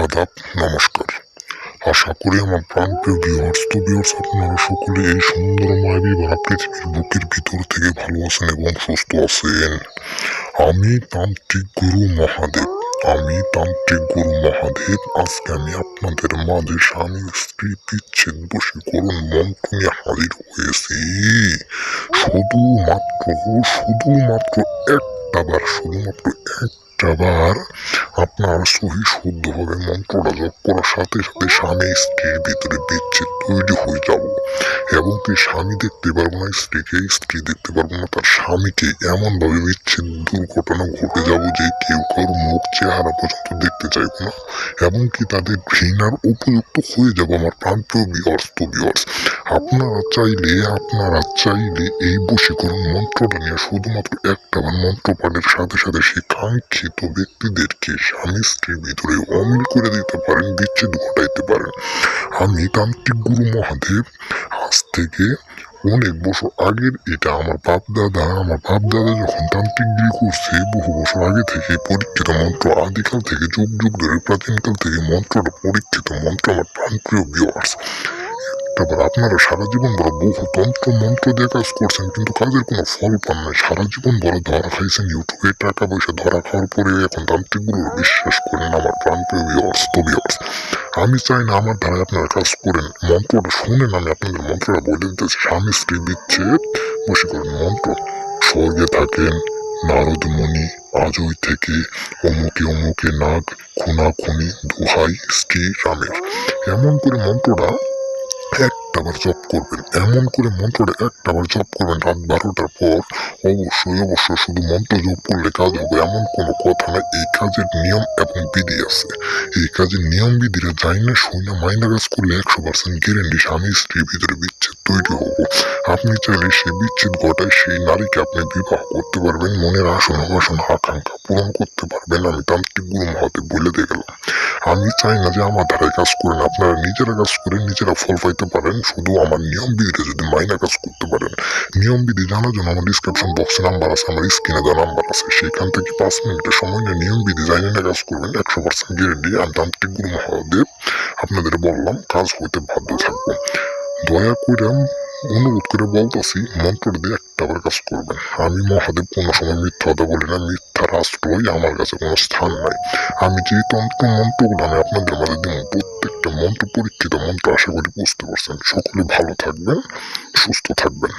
আদাব, নমস্কার। আশা করি আমার প্রাণপ্রিয় ভিউয়ার্স আপনারা সকলে এই সুন্দর মায়াবী ভরা পৃথিবীর বুকের ভিতর থেকে ভালো আছেন এবং সুস্থ আছেন। আমি তান্ত্রিক গুরু মহাদেব। আজকে আমি আপনাদের মাঝে স্বামী স্ত্রী বিচ্ছেদ বশীকরণ মন্ত্র নিয়ে হাজির হয়েছি। শুধুমাত্র একটাবার আপনার সহি শুদ্ধভাবে মন্ত্রটা জপ করার সাথে সাথে স্বামী স্ত্রীর ভিতরে বিচ্ছেদ তৈরি হয়ে যাব এবং কি স্বামী দেখতে পারবো না স্ত্রীকে, স্ত্রী দেখতে পারবো না তার স্বামীকে। এমন ভাবে বিচ্ছেদ দুর্ঘটনা ঘটে যাব যে কেউ কারোর মুখ চেহারা পর্যন্ত দেখতে চাইবো না এবং কি তাদের ঘৃণার উপযুক্ত হয়ে যাব। আমার প্রাণপ্রিয় ভিউয়ার্স, আপনারা চাইলে এই বশীকরণ মন্ত্রটা নিয়ে শুধুমাত্র একটাবার মন্ত্র পাঠের সাথে সাথে সেই কাঙ্ক্ষিত ব্যক্তিদেরকে স্বামী স্ত্রীর ভিতরে অমিল করে দিতে পারেন, বিচ্ছেদ ঘটাইতে পারেন। আমি তান্ত্রিক গুরু মহাদেব। আজ থেকে অনেক বছর আগের এটা আমার বাপ দাদা যখন তান্ত্রিকগিরি করছে বহু বছর আগে থেকে পরীক্ষিত মন্ত্র, আদিকাল থেকে যুগ ধরে প্রাচীনকাল থেকে মন্ত্রটা পরীক্ষিত মন্ত্র। আমার প্রাণপ্রিয় ভিউয়ার্স, তারপর আপনারা সারা জীবন বড় বহু তন্ত্র মন্ত্র দিয়ে কাজ করছেন কিন্তু কাজের কোনো ফল পান নাই। সারা জীবন বড় ধরা খাইছেন ইউটিউবে, টাকা পয়সা ধরা খাওয়ার পরে এখন তান্ত্রিকগুলো বিশ্বাস করেন। আমার প্রাণপ্রিয় ভিউয়ার্স, আমি চাই না আমার দ্বারা আপনারা কাজ করেন। মন্ত্রটা শুনেন, আমি আপনাদের মন্ত্রটা বলে দিতেছি। স্বামী স্ত্রী বিচ্ছেদ বশীকরণ মন্ত্র। স্বর্গে থাকেন নারদ মুনি, আজই থেকে অমুকে নাগ খুনাখুনি দোহাই স্ত্রী রামের। এমন করে মন্ত্রটা একটাবার জপ করবেন। রাত 12টার পর অবশ্যই শুধু মন্ত্র জপ করলে কাজ হবে এমন কোনো কথা নাই। এই কাজের নিয়ম এবং বিধি আছে। এই কাজের নিয়ম বিধিরা যাই না শুনে মাইনা কাজ করলে 100% গ্যারেন্টি স্বামী স্ত্রীর ভিতরে বিচ্ছেদ তৈরি হবো। আপনি চাইলে সেই বিচ্ছেদ ঘটায় সেই নারীকে আপনি বিবাহ করতে পারবেন, মনের আসন আকাঙ্ক্ষা পূরণ করতে পারবেন। আমি তান্ত্রিক গুরু মহাদেব বলে দিয়ে গেলাম। আমি চাই না যে আমার ধারায় কাজ করেন, আপনারা নিজেরা কাজ করেন, নিজেরা ফল পাইতে পারেন। শুধু আমার নিয়ম বিধিটা যদি মাইনা কাজ করতে পারেন। নিয়ম বিধি জানার জন্য আমার ডিসক্রিপশন বক্সে নাম্বার আছে, আমার স্ক্রিনে দেওয়া নাম্বার আছে, সেখান থেকে 5 মিনিটের সময় নিয়ে নিয়ম বিধি জানি না কাজ করবেন। 100% গ্যারেন্টি। আমি তান্ত্রিক গুরু মহাদেব আপনাদের বললাম, কাজ হইতে বাধ্য থাকবো। দয়া করে অনুরোধ করে বলতেছি, মন্ত্রটা দিয়ে একটাবার কাজ করবেন। আমি মহাদেব কোনো সময় মিথ্যা কথা বলি না, মিথ্যার আশ্রয় আমার কাছে কোনো স্থান নাই। আমি যে মন্ত্রগুলো আমি আপনাদের মাঝে দিব, প্রত্যেকটা মন্ত্র পরীক্ষিত মন্ত্র। আশা করি বুঝতে পারছেন। সকলে ভালো থাকবেন, সুস্থ থাকবেন।